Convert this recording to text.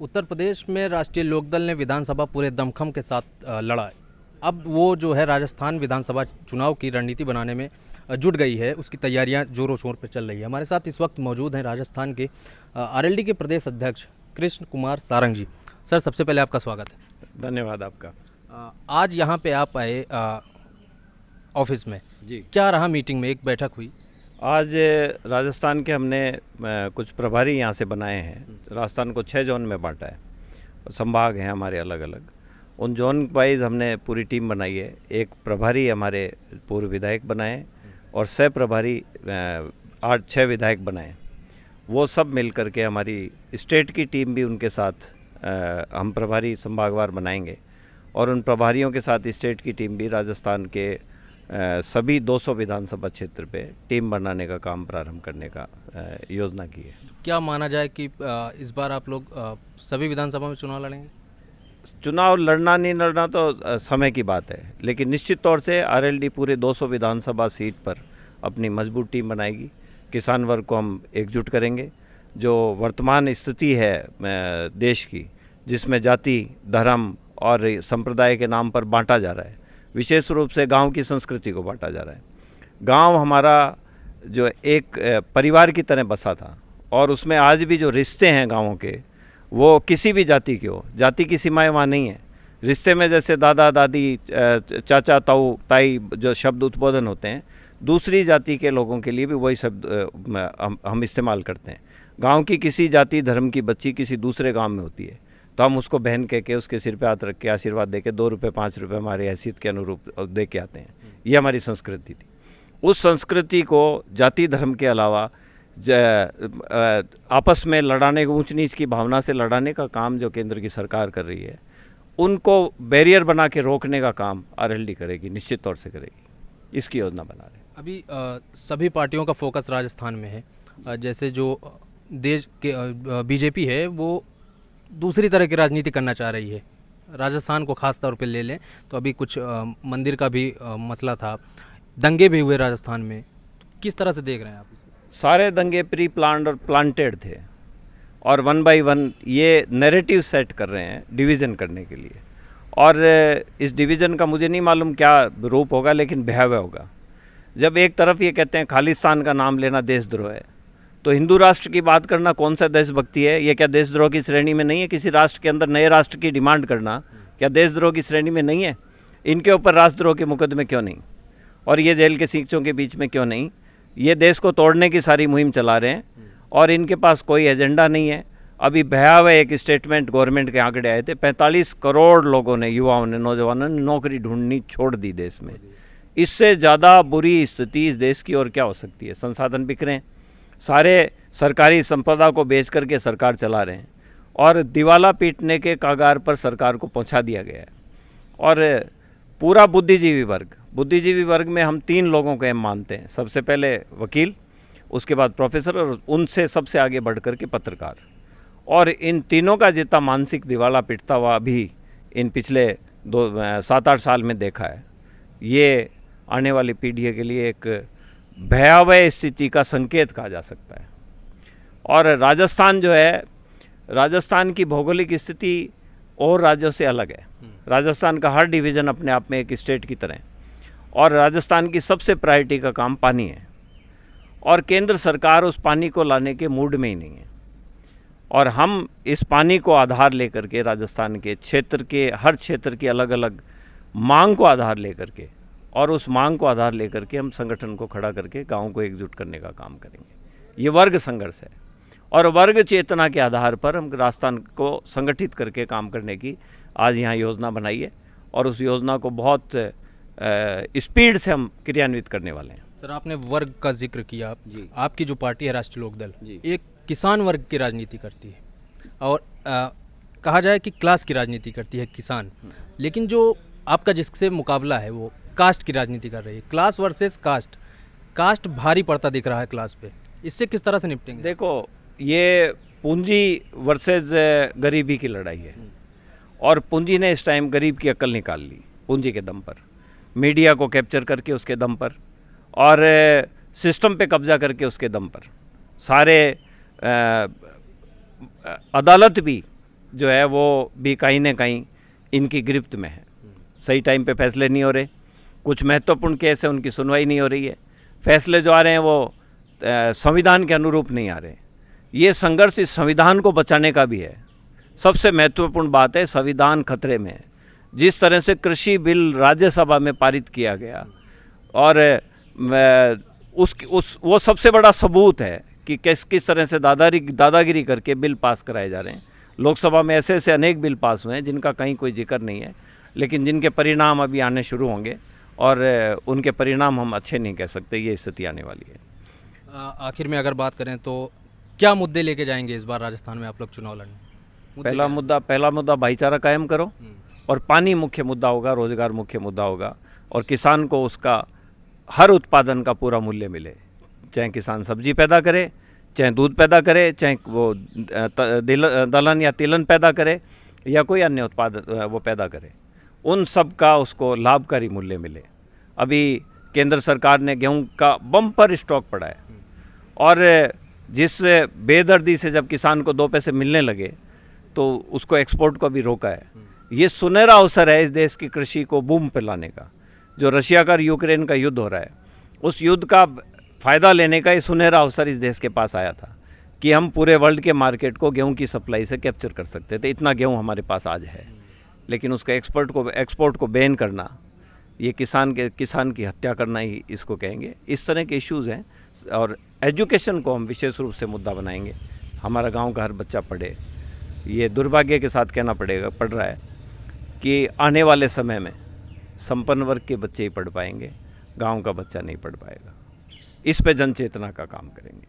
उत्तर प्रदेश में राष्ट्रीय लोकदल ने विधानसभा पूरे दमखम के साथ लड़ा है। अब वो जो है राजस्थान विधानसभा चुनाव की रणनीति बनाने में जुट गई है, उसकी तैयारियां जोरों शोर पर चल रही है। हमारे साथ इस वक्त मौजूद हैं राजस्थान के आरएलडी के प्रदेश अध्यक्ष कृष्ण कुमार सारंग जी। सर, सबसे पहले आपका स्वागत है। धन्यवाद आपका। आज यहाँ पे आप आए ऑफिस में जी, क्या रहा? मीटिंग में एक बैठक हुई। आज राजस्थान के हमने कुछ प्रभारी यहाँ से बनाए हैं। राजस्थान को 6 जोन में बांटा है, संभाग हैं हमारे अलग अलग। उन जोन वाइज हमने पूरी टीम बनाई है। एक प्रभारी हमारे पूर्व विधायक बनाए और 6 प्रभारी 8-6 विधायक बनाए। वो सब मिल कर के हमारी स्टेट की टीम भी उनके साथ हम प्रभारी संभागवार बनाएंगे और उन प्रभारियों के साथ स्टेट की टीम भी राजस्थान के सभी 200 विधानसभा क्षेत्र पे टीम बनाने का काम प्रारंभ करने का योजना की है। क्या माना जाए कि इस बार आप लोग सभी विधानसभा में चुनाव लड़ेंगे? चुनाव लड़ना नहीं लड़ना तो समय की बात है, लेकिन निश्चित तौर से आरएलडी पूरे 200 विधानसभा सीट पर अपनी मजबूत टीम बनाएगी। किसान वर्ग को हम एकजुट करेंगे। जो वर्तमान स्थिति है देश की, जिसमें जाति, धर्म और संप्रदाय के नाम पर बांटा जा रहा है, विशेष रूप से गांव की संस्कृति को बांटा जा रहा है। गांव हमारा जो एक परिवार की तरह बसा था और उसमें आज भी जो रिश्ते हैं गांवों के, वो किसी भी जाति के हो, जाति की सीमाएं वहाँ नहीं है। रिश्ते में जैसे दादा दादी, चाचा ताऊ ताई जो शब्द उत्बोधन होते हैं, दूसरी जाति के लोगों के लिए भी वही शब्द हम इस्तेमाल करते हैं। गांव की किसी जाति धर्म की बच्ची किसी दूसरे गांव में होती है तो हम उसको बहन कह के उसके सिर पे हाथ रख के आशीर्वाद दे के 2 रुपये 5 रुपये हमारे हैसियत के अनुरूप दे के आते हैं। ये हमारी संस्कृति थी। उस संस्कृति को जाति धर्म के अलावा आपस में लड़ाने, ऊंच नीच की भावना से लड़ाने का काम जो केंद्र की सरकार कर रही है, उनको बैरियर बना के रोकने का काम आरएलडी करेगी, निश्चित तौर से करेगी। इसकी योजना बना रहे हैं। अभी सभी पार्टियों का फोकस राजस्थान में है। जैसे जो देश के बीजेपी है वो दूसरी तरह की राजनीति करना चाह रही है। राजस्थान को खास तौर पे ले लें तो अभी कुछ मंदिर का भी मसला था, दंगे भी हुए राजस्थान में। किस तरह से देख रहे हैं आप इसे? सारे दंगे प्री प्लान्ड और प्लांटेड थे और 1 बाय 1 ये नैरेटिव सेट कर रहे हैं डिवीज़न करने के लिए। और इस डिवीज़न का मुझे नहीं मालूम क्या रूप होगा, लेकिन भयावह होगा। जब एक तरफ ये कहते हैं खालिस्तान का नाम लेना देशद्रोह है, तो हिंदू राष्ट्र की बात करना कौन सा देशभक्ति है? ये क्या देशद्रोह की श्रेणी में नहीं है? किसी राष्ट्र के अंदर नए राष्ट्र की डिमांड करना क्या देशद्रोह की श्रेणी में नहीं है? इनके ऊपर राष्ट्रद्रोह के मुकदमे क्यों नहीं, और ये जेल के सींचों के बीच में क्यों नहीं? ये देश को तोड़ने की सारी मुहिम चला रहे हैं और इनके पास कोई एजेंडा नहीं है। अभी भयावह एक स्टेटमेंट गवर्नमेंट के आंकड़े आए थे, 45 करोड़ लोगों ने, युवाओं ने, नौजवानों ने नौकरी ढूंढनी छोड़ दी देश में। इससे ज़्यादा बुरी स्थिति इस देश की और क्या हो सकती है? संसाधन बिखरे हैं, सारे सरकारी संपदा को बेच करके सरकार चला रहे हैं और दिवाला पीटने के कागार पर सरकार को पहुंचा दिया गया है। और पूरा बुद्धिजीवी वर्ग में हम 3 लोगों को हम मानते हैं। सबसे पहले वकील, उसके बाद प्रोफेसर और उनसे सबसे आगे बढ़ कर के पत्रकार। और इन तीनों का जितना मानसिक दिवाला पिटता हुआ अभी इन पिछले 7-8 साल में देखा है, ये आने वाली पीढ़ी के लिए एक भयावह स्थिति का संकेत कहा जा सकता है। और राजस्थान जो है, राजस्थान की भौगोलिक स्थिति और राज्यों से अलग है। राजस्थान का हर डिवीज़न अपने आप में एक स्टेट की तरह है और राजस्थान की सबसे प्रायोरिटी का काम पानी है और केंद्र सरकार उस पानी को लाने के मूड में ही नहीं है। और हम इस पानी को आधार लेकर के राजस्थान के क्षेत्र के हर क्षेत्र की अलग अलग मांग को आधार लेकर के और उस मांग को आधार लेकर के हम संगठन को खड़ा करके गाँव को एकजुट करने का काम करेंगे। ये वर्ग संघर्ष है और वर्ग चेतना के आधार पर हम राजस्थान को संगठित करके काम करने की आज यहाँ योजना बनाई है और उस योजना को बहुत स्पीड से हम क्रियान्वित करने वाले हैं। सर, आपने वर्ग का जिक्र किया जी। आपकी जो पार्टी है राष्ट्रीय लोकदल, जी। एक किसान वर्ग की राजनीति करती है और कहा जाए कि क्लास की राजनीति करती है किसान। लेकिन जो आपका जिससे मुकाबला है वो कास्ट की राजनीति कर रही है। क्लास वर्सेस कास्ट, कास्ट भारी पड़ता दिख रहा है क्लास पे। इससे किस तरह से निपटेंगे? देखो, ये पूंजी वर्सेस गरीबी की लड़ाई है और पूंजी ने इस टाइम गरीब की अक्ल निकाल ली पूंजी के दम पर, मीडिया को कैप्चर करके उसके दम पर और सिस्टम पे कब्जा करके उसके दम पर। सारे अदालत भी जो है वो भी कहीं ना कहीं इनकी गिरफ्त में है। सही टाइम पे फैसले नहीं हो रहे, कुछ महत्वपूर्ण केस है उनकी सुनवाई नहीं हो रही है, फैसले जो आ रहे हैं वो संविधान के अनुरूप नहीं आ रहे। ये संघर्ष इस संविधान को बचाने का भी है। सबसे महत्वपूर्ण बात है, संविधान खतरे में है। जिस तरह से कृषि बिल राज्यसभा में पारित किया गया और वो सबसे बड़ा सबूत है कि किस तरह से दादागिरी करके बिल पास कराए जा रहे हैं। लोकसभा में ऐसे ऐसे अनेक बिल पास हुए हैं जिनका कहीं कोई जिक्र नहीं है, लेकिन जिनके परिणाम अभी आने शुरू होंगे और उनके परिणाम हम अच्छे नहीं कह सकते। ये स्थिति आने वाली है। आखिर में अगर बात करें तो क्या मुद्दे लेके जाएंगे इस बार राजस्थान में आप लोग चुनाव लड़ने? पहला मुद्दा भाईचारा कायम करो, और पानी मुख्य मुद्दा होगा, रोजगार मुख्य मुद्दा होगा, और किसान को उसका हर उत्पादन का पूरा मूल्य मिले। चाहे किसान सब्जी पैदा करे, चाहे दूध पैदा करे, चाहे वो दलहन या तिलहन पैदा करे, या कोई अन्य उत्पाद वो पैदा करे, उन सब का उसको लाभकारी मूल्य मिले। अभी केंद्र सरकार ने गेहूं का बम्पर स्टॉक पड़ा है, और जिस बेदर्दी से जब किसान को 2 पैसे मिलने लगे तो उसको एक्सपोर्ट को भी रोका है। ये सुनहरा अवसर है इस देश की कृषि को बूम पे लाने का। जो रशिया का यूक्रेन का युद्ध हो रहा है, उस युद्ध का फ़ायदा लेने का ये सुनहरा अवसर इस देश के पास आया था कि हम पूरे वर्ल्ड के मार्केट को गेहूं की सप्लाई से कैप्चर कर सकते थे। इतना गेहूं हमारे पास आज है, लेकिन उसका एक्सपोर्ट को बैन करना, ये किसान की हत्या करना ही इसको कहेंगे। इस तरह के इश्यूज़ हैं, और एजुकेशन को हम विशेष रूप से मुद्दा बनाएंगे। हमारा गांव का हर बच्चा पढ़े। ये दुर्भाग्य के साथ कहना पड़ रहा है कि आने वाले समय में संपन्न वर्ग के बच्चे ही पढ़ पाएंगे, गांव का बच्चा नहीं पढ़ पाएगा। इस पे जन चेतना का काम करेंगे।